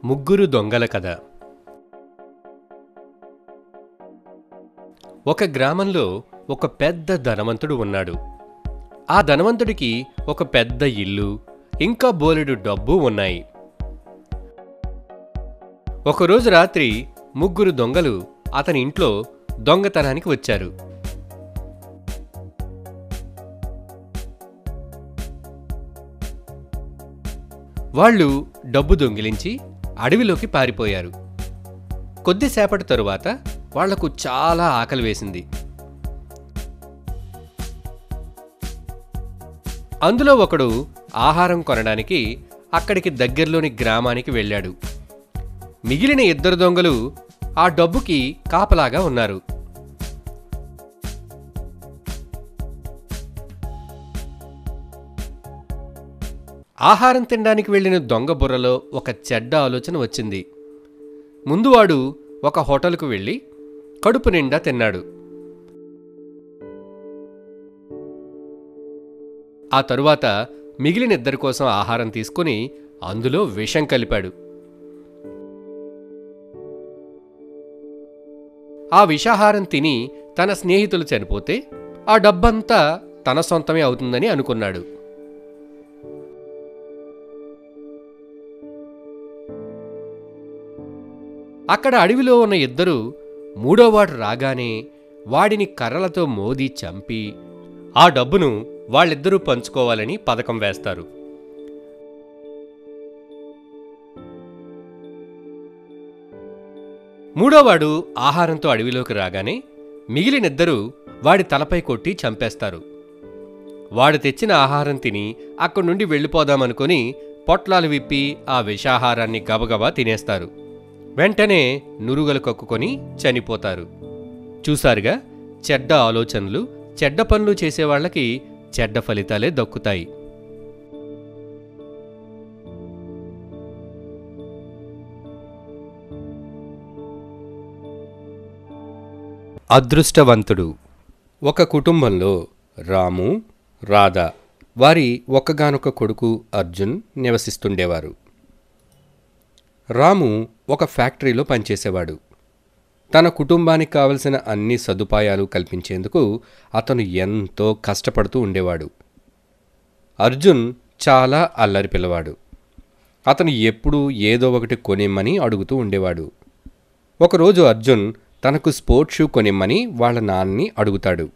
ముగ్గురు దొంగల కథ. ఒక గ్రామంలో ఒక పెద్ద ధనవంతుడు ఉన్నాడు. ఆ ధనవంతుడికి ఒక పెద్ద ఇల్లు, ఇంకా బోలెడు డబ్బు ఉన్నాయి. ఒకరోజు రాత్రి ముగ్గురు దొంగలు అతని ఇంట్లో దొంగతనానికి వచ్చారు. వాళ్ళు డబ్బు దొంగిలించి అడవిలోకి పారిపోయారు. కొద్దిసేపటి తరువాత వాళ్లకు చాలా ఆకలి వేసింది. అందులో ఒకడు ఆహారం కొనడానికి అక్కడికి దగ్గరలోని గ్రామానికి వెళ్ళాడు. మిగిలిన ఇద్దరు దొంగలు ఆ డబ్బుకి కాపలాగా ఉన్నారు. ఆహారం తినడానికి వెళ్లిన దొంగ బుర్రలో ఒక చెడ్డ ఆలోచన వచ్చింది. ముందు వాడు ఒక హోటల్కు వెళ్ళి కడుపు నిండా తిన్నాడు. ఆ తరువాత మిగిలిన ఇద్దరి కోసం ఆహారం తీసుకుని అందులో విషం కలిపాడు. ఆ విషాహారం తిని తన స్నేహితులు చనిపోతే ఆ డబ్బంతా తన సొంతమే అవుతుందని అనుకున్నాడు. అక్కడ అడవిలో ఉన్న ఇద్దరు మూడోవాడు రాగానే వాడిని కర్రలతో మోది చంపి ఆ డబ్బును వాళ్ళిద్దరూ పంచుకోవాలని పథకం వేస్తారు. మూడోవాడు ఆహారంతో అడవిలోకి రాగానే మిగిలినిద్దరూ వాడి తలపై కొట్టి చంపేస్తారు. వాడు తెచ్చిన ఆహారం తిని అక్కడి నుండి వెళ్ళిపోదామనుకొని పొట్లాలు విప్పి ఆ విషాహారాన్ని గబగబా తినేస్తారు. వెంటనే నురుగలు కక్కుకొని చనిపోతారు. చూసారుగా, చెడ్డ ఆలోచనలు, చెడ్డ పనులు చేసేవాళ్లకి చెడ్డ ఫలితాలే దక్కుతాయి. అదృష్టవంతుడు. ఒక కుటుంబంలో రాము, రాధ, వారి ఒక్కగానొక్క కొడుకు అర్జున్ నివసిస్తుండేవారు. రాము ఒక ఫ్యాక్టరీలో పనిచేసేవాడు. తన కుటుంబానికి కావలసిన అన్ని సదుపాయాలు కల్పించేందుకు అతను ఎంతో కష్టపడుతూ ఉండేవాడు. అర్జున్ చాలా అల్లరి పిల్లవాడు. అతను ఎప్పుడూ ఏదో ఒకటి కొనిమ్మని అడుగుతూ ఉండేవాడు. ఒకరోజు అర్జున్ తనకు స్పోర్ట్స్ షూ కొనిమ్మని వాళ్ళ నాన్నని అడుగుతాడు.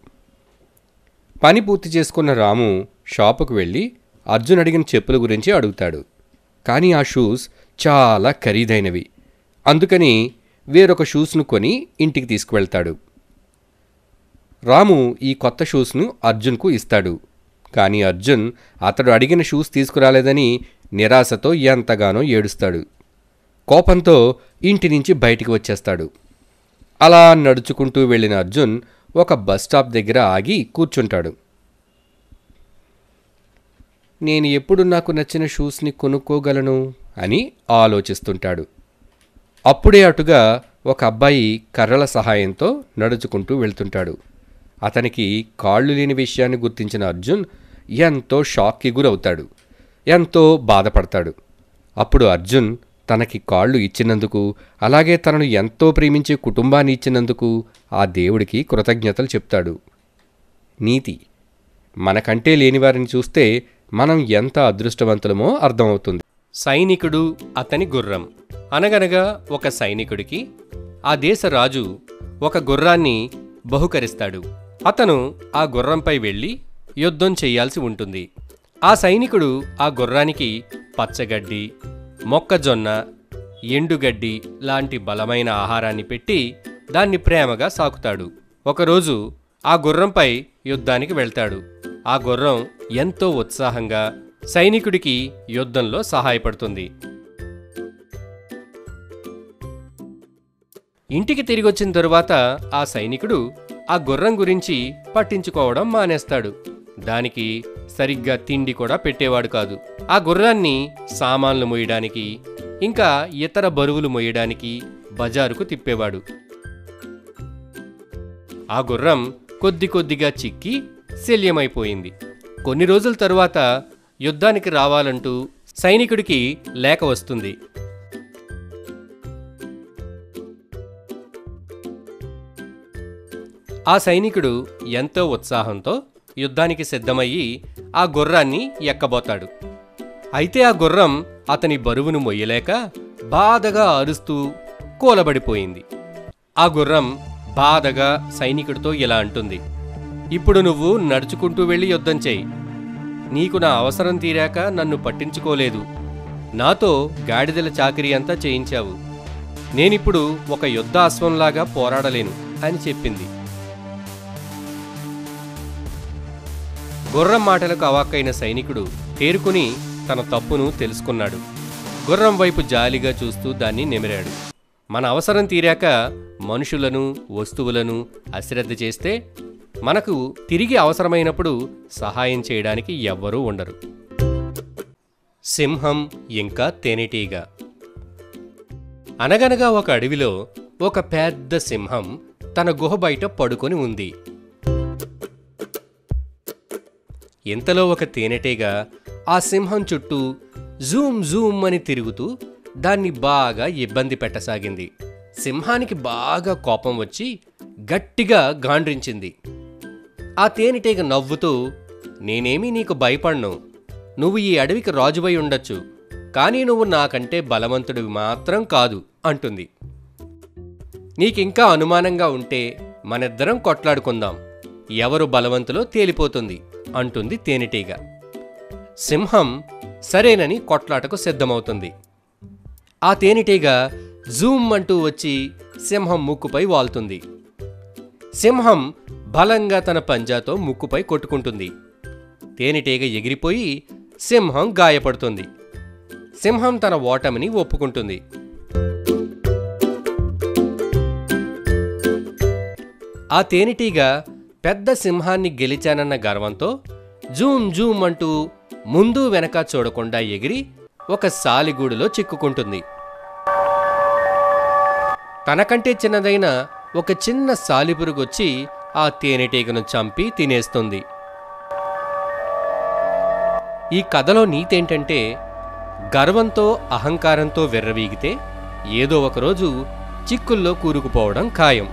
పని పూర్తి చేసుకున్న రాము షాపుకు వెళ్ళి అర్జున్ అడిగిన చెప్పుల గురించి అడుగుతాడు. కానీ ఆ షూస్ చాలా ఖరీదైనవి. అందుకని వేరొక షూస్ను కొని ఇంటికి తీసుకువెళ్తాడు. రాము ఈ కొత్త షూస్ను అర్జున్కు ఇస్తాడు. కానీ అర్జున్ అతడు అడిగిన షూస్ తీసుకురాలేదని నిరాశతో ఎంతగానో ఏడుస్తాడు. కోపంతో ఇంటి నుంచి బయటికి వచ్చేస్తాడు. అలా నడుచుకుంటూ వెళ్ళిన అర్జున్ ఒక బస్టాప్ దగ్గర ఆగి కూర్చుంటాడు. నేను ఎప్పుడు నాకు నచ్చిన షూస్ని కొనుక్కోగలను అని ఆలోచిస్తుంటాడు. అప్పుడే అటుగా ఒక అబ్బాయి కర్రల సహాయంతో నడుచుకుంటూ వెళ్తుంటాడు. అతనికి కాళ్ళు లేని విషయాన్ని గుర్తించిన అర్జున్ ఎంతో షాక్కి గురవుతాడు. ఎంతో బాధపడతాడు. అప్పుడు అర్జున్ తనకి కాళ్ళు ఇచ్చినందుకు, అలాగే తనను ఎంతో ప్రేమించే కుటుంబాన్ని ఇచ్చినందుకు ఆ దేవుడికి కృతజ్ఞతలు చెప్తాడు. నీతి: మనకంటే లేనివారిని చూస్తే మనం ఎంత అదృష్టవంతులమో అర్థమవుతుంది. సైనికుడు, అతని గుర్రం. అనగనగా ఒక సైనికుడికి ఆ దేశ రాజు ఒక గుర్రాన్ని బహుకరిస్తాడు. అతను ఆ గుర్రంపై వెళ్ళి యుద్ధం చెయ్యాల్సి ఉంటుంది. ఆ సైనికుడు ఆ గుర్రానికి పచ్చగడ్డి, మొక్కజొన్న, ఎండుగడ్డి లాంటి బలమైన ఆహారాన్ని పెట్టి దాన్ని ప్రేమగా సాకుతాడు. ఒకరోజు ఆ గుర్రంపై యుద్ధానికి వెళ్తాడు. ఆ గుర్రం ఎంతో ఉత్సాహంగా సైనికుడికి యుద్ధంలో సహాయపడుతుంది. ఇంటికి తిరిగొచ్చిన తరువాత ఆ సైనికుడు ఆ గుర్రం గురించి పట్టించుకోవడం మానేస్తాడు. దానికి సరిగ్గా తిండి కూడా పెట్టేవాడు కాదు. ఆ గుర్రాన్ని సామాన్లు మోయడానికి, ఇంకా ఇతర బరువులు మోయడానికి బజారుకు తిప్పేవాడు. ఆ గుర్రం కొద్ది కొద్దిగా చిక్కి శల్యమైపోయింది. కొన్ని రోజుల తరువాత యుద్ధానికి రావాలంటూ సైనికుడికి లేఖ వస్తుంది. ఆ సైనికుడు ఎంతో ఉత్సాహంతో యుద్ధానికి సిద్ధమయ్యి ఆ గుర్రాన్ని ఎక్కబోతాడు. అయితే ఆ గుర్రం అతని బరువును మొయ్యలేక బాధగా అరుస్తూ కూలబడిపోయింది. ఆ గుర్రం బాధగా సైనికుడితో ఇలా అంటుంది, ఇప్పుడు నువ్వు నడుచుకుంటూ వెళ్ళి యుద్ధం చేయి. నీకు నా అవసరం తీరాక నన్ను పట్టించుకోలేదు. నాతో గాడిదల చాకిరీ అంతా చేయించావు. నేనిప్పుడు ఒక యుద్ధ అశ్వంలాగా పోరాడలేను అని చెప్పింది. గుర్రం మాటలకు అవాక్కైన సైనికుడు తేరుకుని తన తప్పును తెలుసుకున్నాడు. గుర్రం వైపు జాలిగా చూస్తూ దాన్ని నిమిరాడు. మన అవసరం తీరాక మనుషులను, వస్తువులను అశ్రద్ధ చేస్తే మనకు తిరిగి అవసరమైనప్పుడు సహాయం చేయడానికి ఎవ్వరూ ఉండరు. సింహం ఇంకా తేనెటీగ. అనగనగా ఒక అడవిలో ఒక పెద్ద సింహం తన గుహ బయట పడుకొని ఉంది. ఇంతలో ఒక తేనెటీగ ఆ సింహం చుట్టూ జూమ్ జూమ్ అని తిరుగుతూ దాన్ని బాగా ఇబ్బంది పెట్టసాగింది. సింహానికి బాగా కోపం వచ్చి గట్టిగా గాండ్రించింది. ఆ తేనెటీగ నవ్వుతూ, నేనేమీ నీకు భయపడ్ను. నువ్వు ఈ అడవికి రాజువై ఉండొచ్చు, కానీ నువ్వు నాకంటే బలవంతుడివి మాత్రం కాదు అంటుంది. నీకింకా అనుమానంగా ఉంటే మనిద్దరం కొట్లాడుకుందాం, ఎవరు బలవంతులో తేలిపోతుంది అంటుంది తేనెటీగ. సింహం సరేనని కొట్లాటకు సిద్ధమవుతుంది. ఆ తేనెటీగ జూమ్ అంటూ వచ్చి సింహం ముక్కుపై వాల్తుంది. సింహం బలంగా తన పంజాతో ముక్కుపై కొట్టుకుంటుంది. తేనెటీగ ఎగిరిపోయి సింహం గాయపడుతుంది. సింహం తన ఓటమిని ఒప్పుకుంటుంది. ఆ తేనెటీగ పెద్ద సింహాన్ని గెలిచానన్న గర్వంతో జూమ్ జూమ్ అంటూ ముందు వెనక చూడకుండా ఎగిరి ఒక సాలిగూడులో చిక్కుకుంటుంది. తనకంటే చిన్నదైన ఒక చిన్న సాలిపురుగొచ్చి ఆ తేనెటీగను చంపి తినేస్తుంది. ఈ కథలో నీతేంటంటే, గర్వంతో అహంకారంతో విర్రవీగితే ఏదో ఒకరోజు చిక్కుల్లో కూరుకుపోవడం ఖాయం.